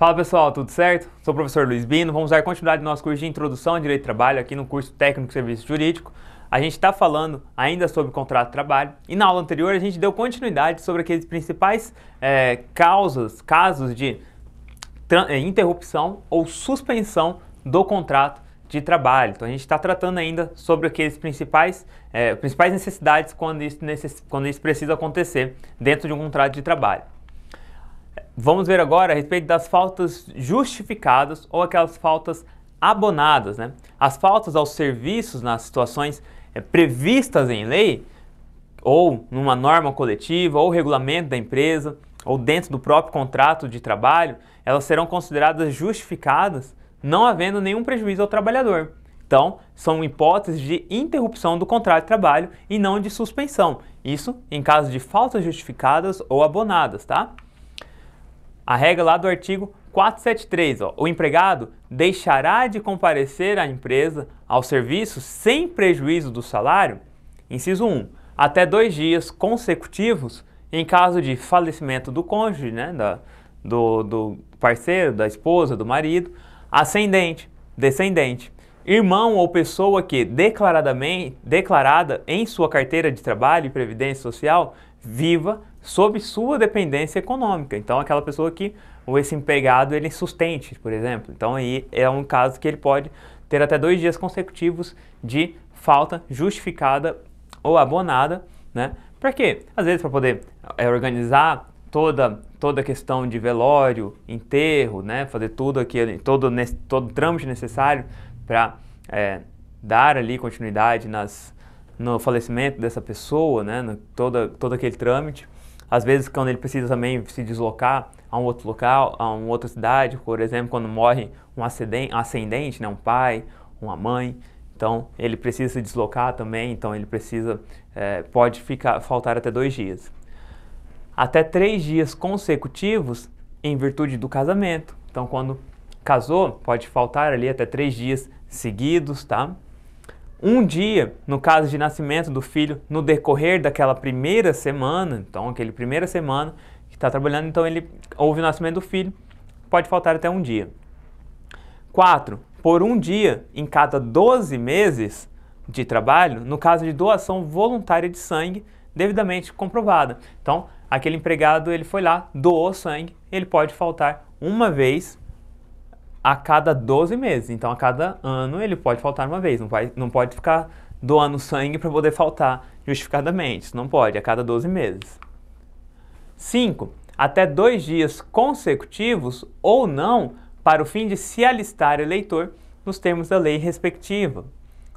Fala pessoal, tudo certo? Sou o professor Luiz Bino, vamos dar continuidade no nosso curso de Introdução ao Direito do Trabalho aqui no curso Técnico de Serviço Jurídico. A gente está falando ainda sobre contrato de trabalho e na aula anterior a gente deu continuidade sobre aqueles principais casos de interrupção ou suspensão do contrato de trabalho. Então a gente está tratando ainda sobre aqueles principais necessidades quando isso precisa acontecer dentro de um contrato de trabalho. Vamos ver agora a respeito das faltas justificadas ou aquelas faltas abonadas, né? As faltas aos serviços nas situações previstas em lei, ou numa norma coletiva, ou regulamento da empresa, ou dentro do próprio contrato de trabalho, elas serão consideradas justificadas, não havendo nenhum prejuízo ao trabalhador. Então, são hipóteses de interrupção do contrato de trabalho e não de suspensão. Isso em caso de faltas justificadas ou abonadas, tá? A regra lá do artigo 473, o empregado deixará de comparecer à empresa ao serviço sem prejuízo do salário, inciso 1, até 2 dias consecutivos em caso de falecimento do cônjuge, né, do parceiro, da esposa, do marido, ascendente, descendente, irmão ou pessoa que declarada em sua carteira de trabalho e previdência social viva sob sua dependência econômica. Então, aquela pessoa que esse empregado ele sustente, por exemplo. Então, aí é um caso que ele pode ter até 2 dias consecutivos de falta justificada ou abonada, né? Para quê? Às vezes para poder organizar toda a questão de velório, enterro, né? Fazer tudo aquilo, todo o trâmite necessário para dar ali continuidade no falecimento dessa pessoa, né? Todo aquele trâmite. Às vezes, quando ele precisa também se deslocar a um outro local, a uma outra cidade, por exemplo, quando morre um ascendente, né, um pai, uma mãe, então ele precisa se deslocar também, então ele pode faltar até 2 dias. Até 3 dias consecutivos em virtude do casamento. Então, quando casou, pode faltar ali até 3 dias seguidos, tá? 1 dia, no caso de nascimento do filho, no decorrer daquela primeira semana, então aquele primeira semana que está trabalhando, então houve o nascimento do filho, pode faltar até 1 dia. 4, por 1 dia em cada 12 meses de trabalho, no caso de doação voluntária de sangue, devidamente comprovada. Então, aquele empregado, ele foi lá, doou sangue, ele pode faltar uma vez a cada 12 meses, então a cada ano ele pode faltar uma vez, não pode ficar doando sangue para poder faltar justificadamente, isso não pode, a cada 12 meses. 5. Até 2 dias consecutivos ou não para o fim de se alistar eleitor nos termos da lei respectiva.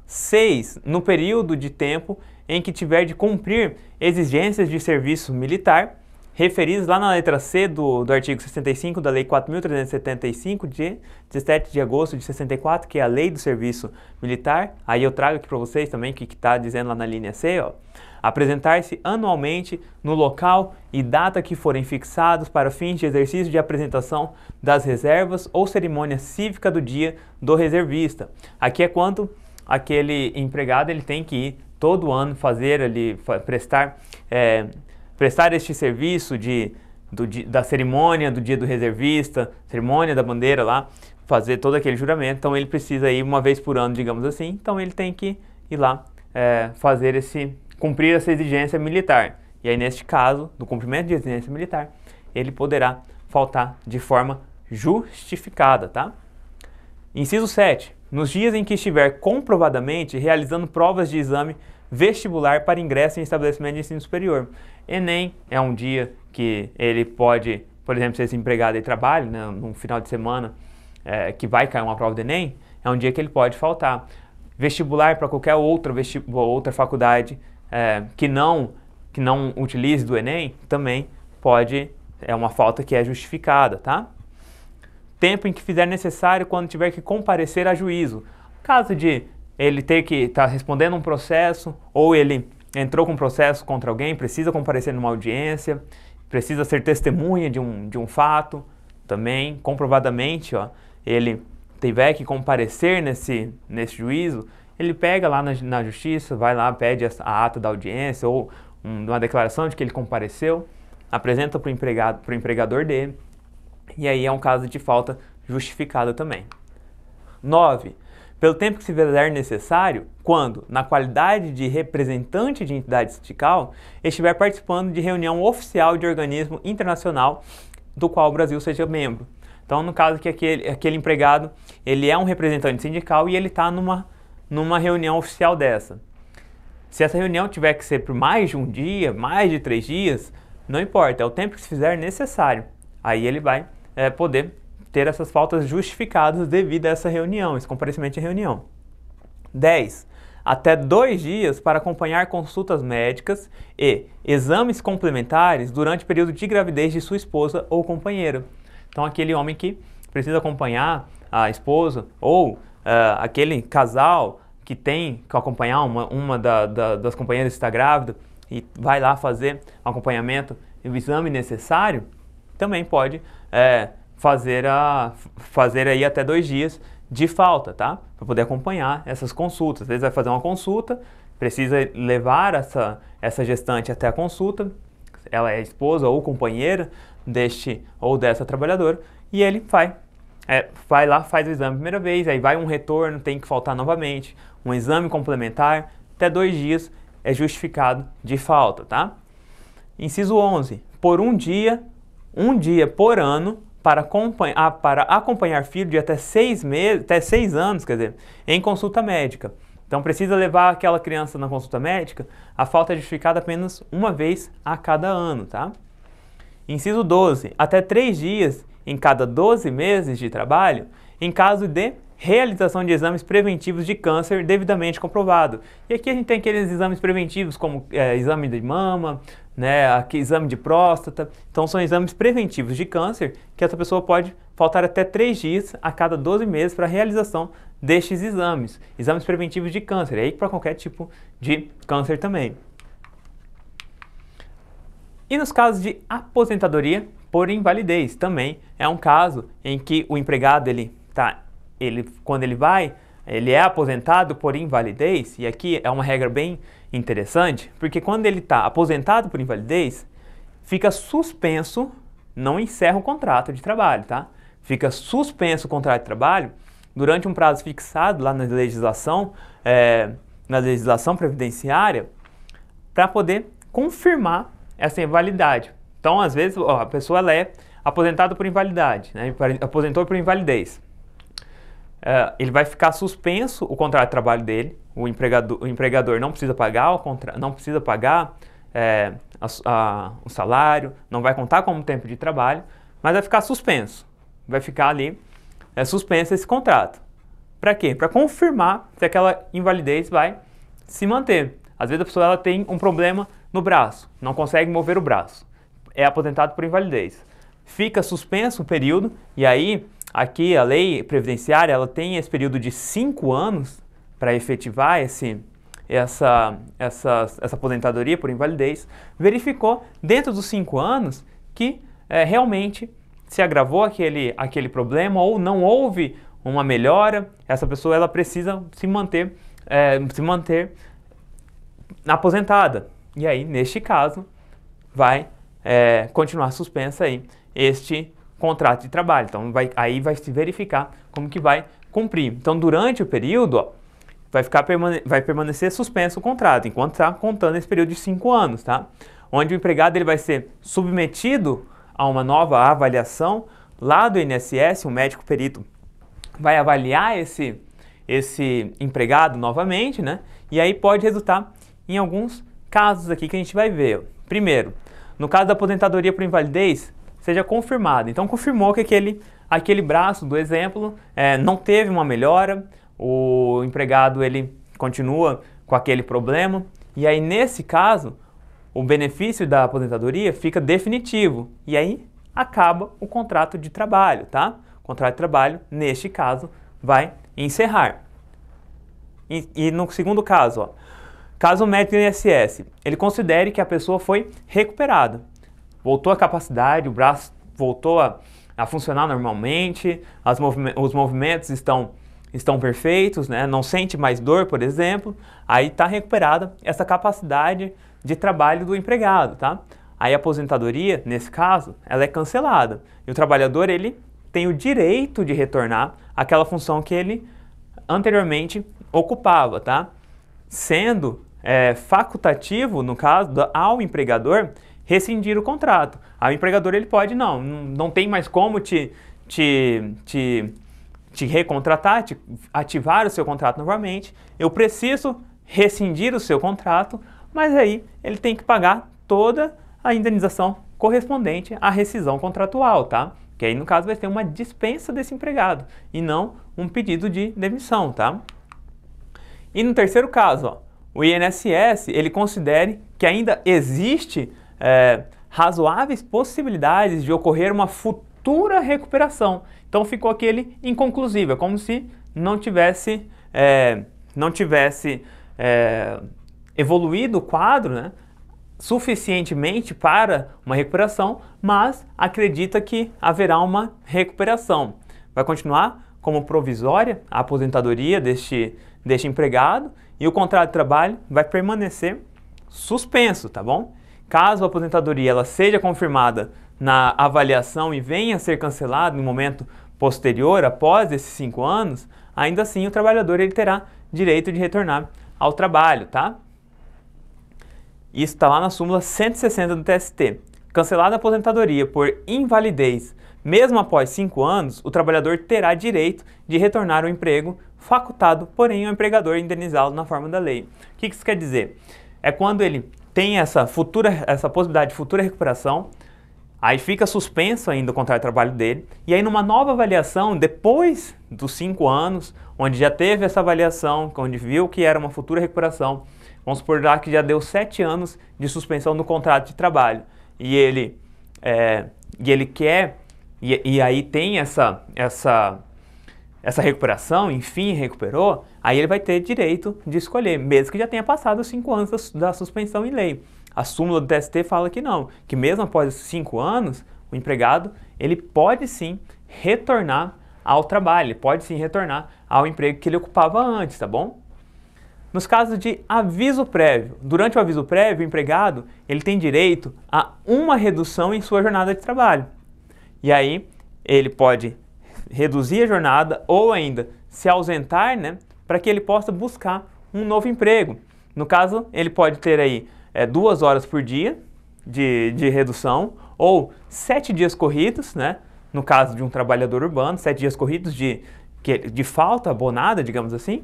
6. No período de tempo em que tiver de cumprir exigências de serviço militar, referidos lá na letra C do artigo 65 da Lei 4.375, de 17 de agosto de 64, que é a Lei do Serviço Militar. Aí eu trago aqui para vocês também o que está dizendo lá na linha C, apresentar-se anualmente no local e data que forem fixados para fins de exercício de apresentação das reservas ou cerimônia cívica do dia do reservista. Aqui é quando aquele empregado ele tem que ir todo ano fazer ali, prestar este serviço da cerimônia do dia do reservista, cerimônia da bandeira lá, fazer todo aquele juramento. Então ele precisa ir uma vez por ano, digamos assim, então ele tem que ir lá cumprir essa exigência militar. E aí neste caso, do cumprimento de exigência militar, ele poderá faltar de forma justificada, tá? Inciso 7. Nos dias em que estiver comprovadamente realizando provas de exame vestibular para ingresso em estabelecimento de ensino superior. Enem é um dia que ele pode, por exemplo, se esse empregado trabalha, né, num final de semana que vai cair uma prova do Enem, é um dia que ele pode faltar. Vestibular para qualquer outra faculdade que não utilize do Enem, também é uma falta que é justificada, tá? Tempo em que fizer necessário quando tiver que comparecer a juízo. Caso de ele ter que estar respondendo um processo, ou ele entrou com um processo contra alguém, precisa comparecer numa audiência, precisa ser testemunha de um fato, também, comprovadamente, ele tiver que comparecer nesse juízo, ele pega lá na justiça, vai lá, pede a ata da audiência, ou uma declaração de que ele compareceu, apresenta para o empregador dele, e aí é um caso de falta justificada também. 9. Pelo tempo que se fizer necessário, quando, na qualidade de representante de entidade sindical, estiver participando de reunião oficial de organismo internacional do qual o Brasil seja membro. Então, no caso que aquele empregado, ele é um representante sindical e ele está numa reunião oficial dessa. Se essa reunião tiver que ser por mais de um dia, mais de 3 dias, não importa, é o tempo que se fizer necessário. Aí ele vai poder ter essas faltas justificadas devido a essa reunião, esse comparecimento em reunião. 10. Até 2 dias para acompanhar consultas médicas e exames complementares durante o período de gravidez de sua esposa ou companheira. Então, aquele homem que precisa acompanhar a esposa ou aquele casal que tem que acompanhar uma das companheiras que está grávida e vai lá fazer o acompanhamento e o exame necessário, também pode fazer aí até 2 dias de falta, tá? Para poder acompanhar essas consultas. Às vezes vai fazer uma consulta, precisa levar essa gestante até a consulta, ela é esposa ou companheira deste ou dessa trabalhadora, e ele vai lá, faz o exame a primeira vez, aí vai um retorno, tem que faltar novamente, um exame complementar, até 2 dias é justificado de falta, tá? Inciso 11. Por um dia por ano, para acompanhar filho de até 6 anos, quer dizer, em consulta médica. Então precisa levar aquela criança na consulta médica, a falta é justificada apenas uma vez a cada ano, tá? Inciso 12. Até 3 dias em cada 12 meses de trabalho, em caso de realização de exames preventivos de câncer devidamente comprovado. E aqui a gente tem aqueles exames preventivos como exame de mama, né, exame de próstata. Então são exames preventivos de câncer que essa pessoa pode faltar até 3 dias a cada 12 meses para a realização destes exames. Exames preventivos de câncer, aí para qualquer tipo de câncer também. E nos casos de aposentadoria por invalidez, também é um caso em que o empregado quando ele é aposentado por invalidez, e aqui é uma regra bem interessante, porque quando ele está aposentado por invalidez, fica suspenso, não encerra o contrato de trabalho, tá? Fica suspenso o contrato de trabalho durante um prazo fixado lá na legislação previdenciária, para poder confirmar essa invalidade. Então, às vezes, a pessoa é aposentada por invalidade, né? Aposentou por invalidez. Ele vai ficar suspenso o contrato de trabalho dele, o empregador não precisa pagar o salário, não vai contar como tempo de trabalho, mas vai ficar suspenso. Vai ficar ali suspenso esse contrato. Para quê? Para confirmar se aquela invalidez vai se manter. Às vezes a pessoa ela tem um problema no braço, não consegue mover o braço, é aposentado por invalidez. Fica suspenso o período e aí aqui a lei previdenciária ela tem esse período de 5 anos para efetivar essa aposentadoria por invalidez. Verificou dentro dos 5 anos que realmente se agravou aquele problema ou não houve uma melhora, essa pessoa ela precisa se manter aposentada. E aí, neste caso, vai continuar suspensa aí este contrato de trabalho. Então, aí vai se verificar como que vai cumprir. Então, durante o período, vai permanecer suspenso o contrato, enquanto está contando esse período de 5 anos, tá? Onde o empregado ele vai ser submetido a uma nova avaliação lá do INSS, um médico perito vai avaliar esse empregado novamente, né? E aí pode resultar em alguns casos aqui que a gente vai ver. Primeiro, no caso da aposentadoria por invalidez, seja confirmado. Então, confirmou que aquele braço do exemplo não teve uma melhora, o empregado ele continua com aquele problema, e aí nesse caso, o benefício da aposentadoria fica definitivo, e aí acaba o contrato de trabalho, tá? O contrato de trabalho, neste caso, vai encerrar. E no segundo caso, ó, caso o médico do INSS, ele considere que a pessoa foi recuperada, voltou à capacidade, o braço voltou a funcionar normalmente, os movimentos estão perfeitos, né? Não sente mais dor, por exemplo, aí está recuperada essa capacidade de trabalho do empregado, tá? aí a aposentadoria, nesse caso, ela é cancelada. E o trabalhador, ele tem o direito de retornar àquela função que ele anteriormente ocupava, tá? Sendo facultativo, no caso, ao empregador rescindir o contrato. Aí o empregador, ele pode, não tem mais como te recontratar, ativar o seu contrato novamente, eu preciso rescindir o seu contrato, mas aí ele tem que pagar toda a indenização correspondente à rescisão contratual, tá? Que aí no caso vai ter uma dispensa desse empregado e não um pedido de demissão, tá? E no terceiro caso, ó, o INSS, ele considere que ainda existe razoáveis possibilidades de ocorrer uma futura recuperação. Então ficou aquele inconclusivo, é como se não tivesse evoluído o quadro, né, suficientemente para uma recuperação, mas acredita que haverá uma recuperação. Vai continuar como provisória a aposentadoria deste empregado e o contrato de trabalho vai permanecer suspenso, tá bom? Caso a aposentadoria ela seja confirmada na avaliação e venha a ser cancelada no momento posterior, após esses 5 anos, ainda assim o trabalhador ele terá direito de retornar ao trabalho, tá? Isso está lá na súmula 160 do TST. Cancelada a aposentadoria por invalidez, mesmo após 5 anos, o trabalhador terá direito de retornar ao emprego, facultado, porém, o empregador indenizá-lo na forma da lei. O que isso quer dizer? É quando ele tem essa possibilidade de futura recuperação, aí fica suspenso ainda o contrato de trabalho dele, e aí numa nova avaliação, depois dos 5 anos, onde já teve essa avaliação, onde viu que era uma futura recuperação, vamos supor lá que já deu 7 anos de suspensão do contrato de trabalho, e ele quer, e aí tem essa recuperação, enfim, recuperou, aí ele vai ter direito de escolher, mesmo que já tenha passado os 5 anos da suspensão em lei. A súmula do TST fala que não, que mesmo após os 5 anos, o empregado, ele pode sim retornar ao trabalho, ele pode sim retornar ao emprego que ele ocupava antes, tá bom? Nos casos de aviso prévio, durante o aviso prévio, o empregado, ele tem direito a uma redução em sua jornada de trabalho. E aí, ele pode reduzir a jornada ou ainda se ausentar, né, para que ele possa buscar um novo emprego. No caso, ele pode ter aí 2 horas por dia de redução ou 7 dias corridos, né, no caso de um trabalhador urbano, 7 dias corridos de falta abonada, digamos assim,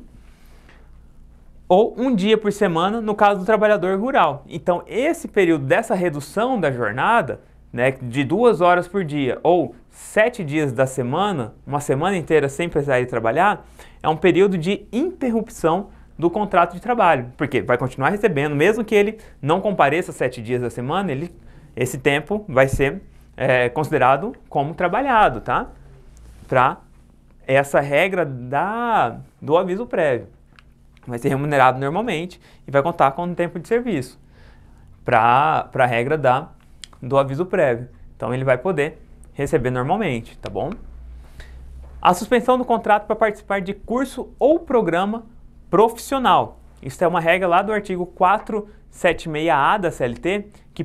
ou 1 dia por semana no caso do trabalhador rural. Então, esse período dessa redução da jornada, né, de 2 horas por dia ou 7 dias da semana, uma semana inteira sem precisar ir trabalhar, é um período de interrupção do contrato de trabalho, porque vai continuar recebendo, mesmo que ele não compareça 7 dias da semana, esse tempo vai ser considerado como trabalhado, tá? Para essa regra do aviso prévio. Vai ser remunerado normalmente e vai contar com um tempo de serviço para a regra do aviso prévio. Então ele vai poder receber normalmente, tá bom? A suspensão do contrato para participar de curso ou programa profissional. Isso é uma regra lá do artigo 476A da CLT que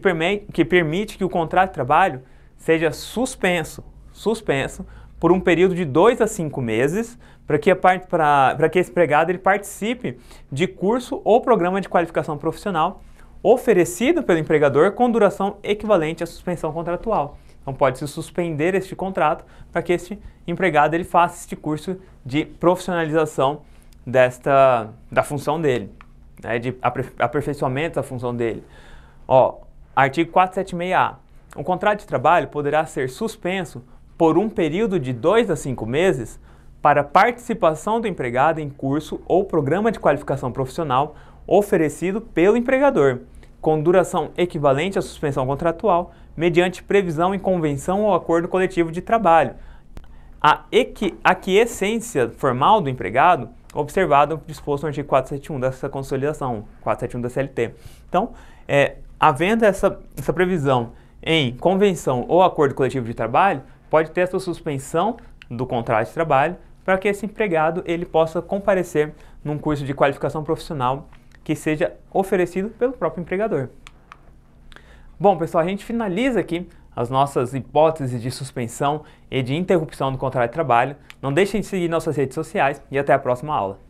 permite que o contrato de trabalho seja suspenso por um período de 2 a 5 meses para que esse empregado ele participe de curso ou programa de qualificação profissional oferecido pelo empregador com duração equivalente à suspensão contratual. Então pode-se suspender este contrato para que este empregado ele faça este curso de profissionalização da função dele, né, de aperfeiçoamento da função dele. Ó, artigo 476A. O contrato de trabalho poderá ser suspenso por um período de 2 a 5 meses para participação do empregado em curso ou programa de qualificação profissional oferecido pelo empregador, com duração equivalente à suspensão contratual, mediante previsão em convenção ou acordo coletivo de trabalho. A aquiescência formal do empregado, observado disposto no artigo 471 dessa consolidação, 471 da CLT. Então, havendo essa previsão em convenção ou acordo coletivo de trabalho, pode ter essa suspensão do contrato de trabalho para que esse empregado ele possa comparecer num curso de qualificação profissional que seja oferecido pelo próprio empregador. Bom, pessoal, a gente finaliza aqui as nossas hipóteses de suspensão e de interrupção do contrato de trabalho. Não deixem de seguir nossas redes sociais e até a próxima aula.